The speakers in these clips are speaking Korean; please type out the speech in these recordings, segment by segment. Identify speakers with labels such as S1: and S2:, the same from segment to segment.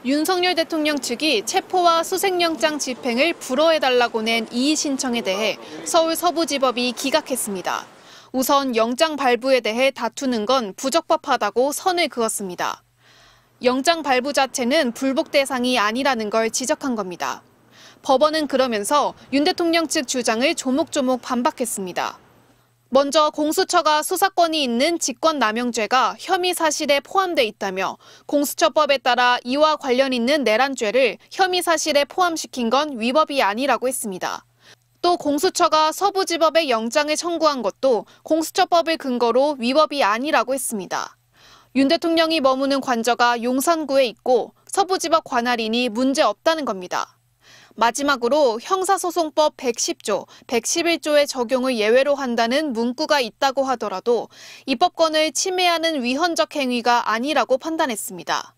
S1: 윤석열 대통령 측이 체포와 수색영장 집행을 불허해달라고 낸 이의 신청에 대해 서울 서부지법이 기각했습니다. 우선 영장 발부에 대해 다투는 건 부적법하다고 선을 그었습니다. 영장 발부 자체는 불복 대상이 아니라는 걸 지적한 겁니다. 법원은 그러면서 윤 대통령 측 주장을 조목조목 반박했습니다. 먼저 공수처가 수사권이 있는 직권남용죄가 혐의 사실에 포함돼 있다며 공수처법에 따라 이와 관련 있는 내란죄를 혐의 사실에 포함시킨 건 위법이 아니라고 했습니다. 또 공수처가 서부지법에 영장을 청구한 것도 공수처법을 근거로 위법이 아니라고 했습니다. 윤 대통령이 머무는 관저가 용산구에 있고 서부지법 관할이니 문제 없다는 겁니다. 마지막으로 형사소송법 110조, 111조의 적용을 예외로 한다는 문구가 있다고 하더라도 입법권을 침해하는 위헌적 행위가 아니라고 판단했습니다.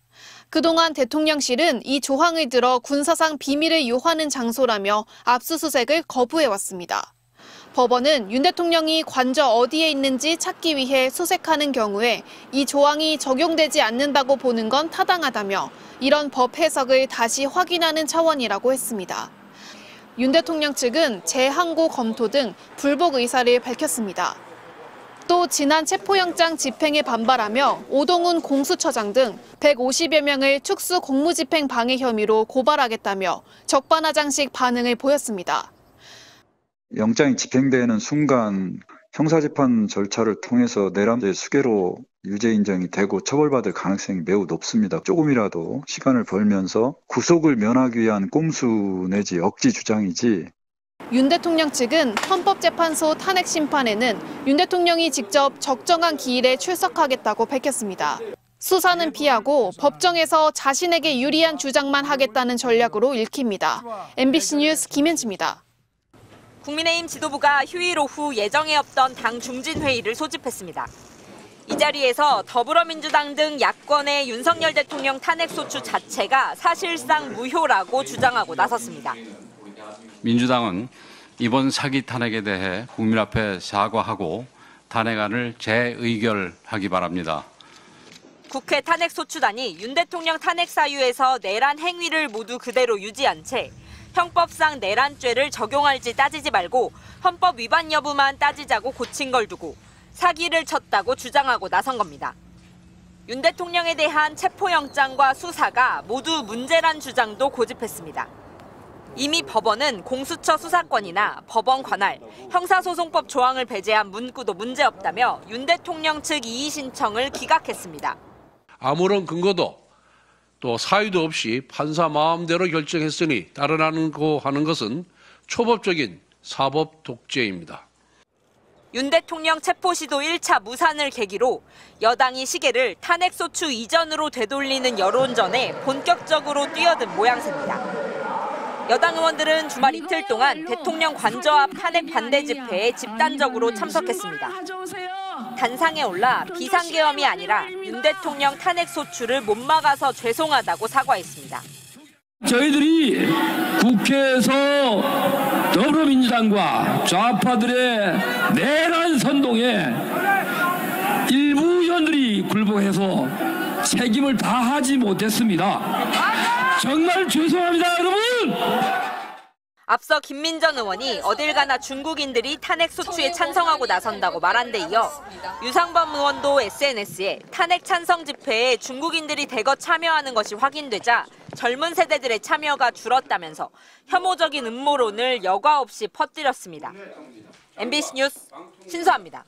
S1: 그동안 대통령실은 이 조항을 들어 군사상 비밀을 요하는 장소라며 압수수색을 거부해왔습니다. 법원은 윤 대통령이 관저 어디에 있는지 찾기 위해 수색하는 경우에 이 조항이 적용되지 않는다고 보는 건 타당하다며 이런 법 해석을 다시 확인하는 차원이라고 했습니다. 윤 대통령 측은 재항고 검토 등 불복 의사를 밝혔습니다. 또 지난 체포영장 집행에 반발하며 오동훈 공수처장 등 150여 명을 축수 공무집행 방해 혐의로 고발하겠다며 적반하장식 반응을 보였습니다.
S2: 영장이 집행되는 순간 형사재판 절차를 통해서 내란죄 수개로 유죄 인정이 되고 처벌받을 가능성이 매우 높습니다. 조금이라도 시간을 벌면서 구속을 면하기 위한 꼼수 내지 억지 주장이지.
S1: 윤 대통령 측은 헌법재판소 탄핵 심판에는 윤 대통령이 직접 적정한 기일에 출석하겠다고 밝혔습니다. 수사는 피하고 법정에서 자신에게 유리한 주장만 하겠다는 전략으로 읽힙니다. MBC 뉴스 김현지입니다.
S3: 국민의힘 지도부가 휴일 오후 예정에 없던 당 중진회의를 소집했습니다. 이 자리에서 더불어민주당 등 야권의 윤석열 대통령 탄핵소추 자체가 사실상 무효라고 주장하고 나섰습니다.
S4: 민주당은 이번 사기 탄핵에 대해 국민 앞에 사과하고 탄핵안을 재의결하기 바랍니다.
S3: 국회 탄핵소추단이 윤 대통령 탄핵 사유에서 내란 행위를 모두 그대로 유지한 채 형법상 내란죄를 적용할지 따지지 말고 헌법 위반 여부만 따지자고 고친 걸 두고 사기를 쳤다고 주장하고 나선 겁니다. 윤 대통령에 대한 체포영장과 수사가 모두 문제란 주장도 고집했습니다. 이미 법원은 공수처 수사권이나 법원 관할, 형사소송법 조항을 배제한 문구도 문제없다며 윤 대통령 측 이의 신청을 기각했습니다.
S5: 아무런 근거도 또 사유도 없이 판사 마음대로 결정했으니 따르라고 하는 것은 초법적인 사법 독재입니다.
S3: 윤 대통령 체포 시도 1차 무산을 계기로 여당이 시계를 탄핵소추 이전으로 되돌리는 여론전에 본격적으로 뛰어든 모양새입니다. 여당 의원들은 주말 이틀 동안 대통령 관저 앞 탄핵 반대 집회에 집단적으로 참석했습니다. 단상에 올라 비상계엄이 아니라 윤 대통령 탄핵소추를 못 막아서 죄송하다고 사과했습니다.
S6: 저희들이 국회에서 더불어민주당과 좌파들의 내란 선동에 일부 의원들이 굴복해서 책임을 다하지 못했습니다. 정말 죄송합니다, 여러분!
S3: 앞서 김민정 의원이 어딜 가나 중국인들이 탄핵소추에 찬성하고 나선다고 말한 데 이어 유상범 의원도 SNS에 탄핵 찬성 집회에 중국인들이 대거 참여하는 것이 확인되자 젊은 세대들의 참여가 줄었다면서 혐오적인 음모론을 여과 없이 퍼뜨렸습니다. MBC 뉴스 신수아입니다.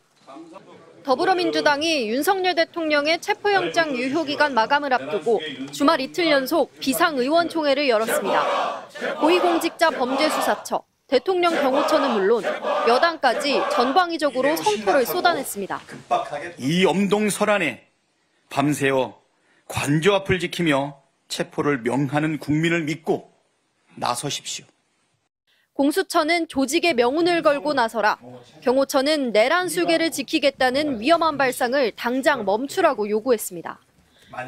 S7: 더불어민주당이 윤석열 대통령의 체포영장 유효기간 마감을 앞두고 주말 이틀 연속 비상의원총회를 열었습니다. 고위공직자 범죄수사처, 대통령 경호처는 물론 여당까지 전방위적으로 성토를 쏟아냈습니다.
S8: 이 엄동설안에 밤새워 관저 앞을 지키며 체포를 명하는 국민을 믿고 나서십시오.
S7: 공수처는 조직의 명운을 걸고 나서라. 경호처는 내란 수계를 지키겠다는 위험한 발상을 당장 멈추라고 요구했습니다.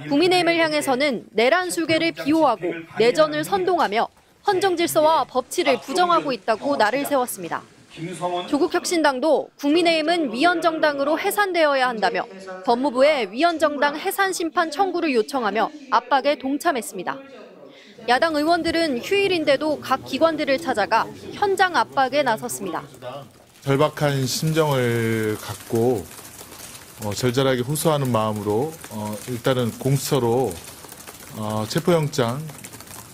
S7: 국민의힘을 향해서는 내란 수계를 비호하고 내전을 선동하며 헌정 질서와 법치를 부정하고 있다고 날을 세웠습니다. 조국혁신당도 국민의힘은 위헌정당으로 해산되어야 한다며 법무부에 위헌정당 해산 심판 청구를 요청하며 압박에 동참했습니다. 야당 의원들은 휴일인데도 각 기관들을 찾아가 현장 압박에 나섰습니다.
S9: 절박한 심정을 갖고 절절하게 호소하는 마음으로 일단은 공수처로 체포영장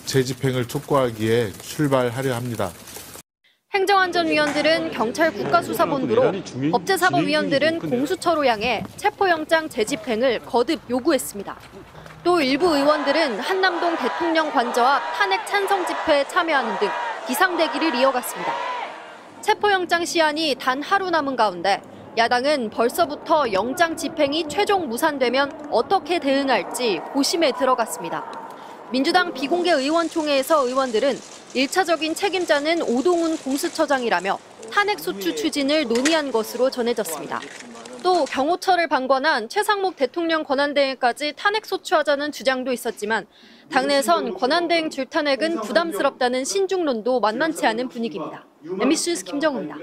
S9: 재집행을 촉구하기에 출발하려 합니다.
S7: 행정안전위원들은 경찰 국가수사본부로, 법제사법위원들은 공수처로 향해 체포영장 재집행을 거듭 요구했습니다. 또 일부 의원들은 한남동 대통령 관저 앞 탄핵 찬성 집회에 참여하는 등 비상대기를 이어갔습니다. 체포영장 시한이 단 하루 남은 가운데 야당은 벌써부터 영장 집행이 최종 무산되면 어떻게 대응할지 고심에 들어갔습니다. 민주당 비공개 의원총회에서 의원들은 1차적인 책임자는 오동훈 공수처장이라며 탄핵소추 추진을 논의한 것으로 전해졌습니다. 또 경호처를 방관한 최상목 대통령 권한대행까지 탄핵소추하자는 주장도 있었지만 당내에선 권한대행 줄탄핵은 부담스럽다는 신중론도 만만치 않은 분위기입니다. MBC 뉴스 김정우입니다.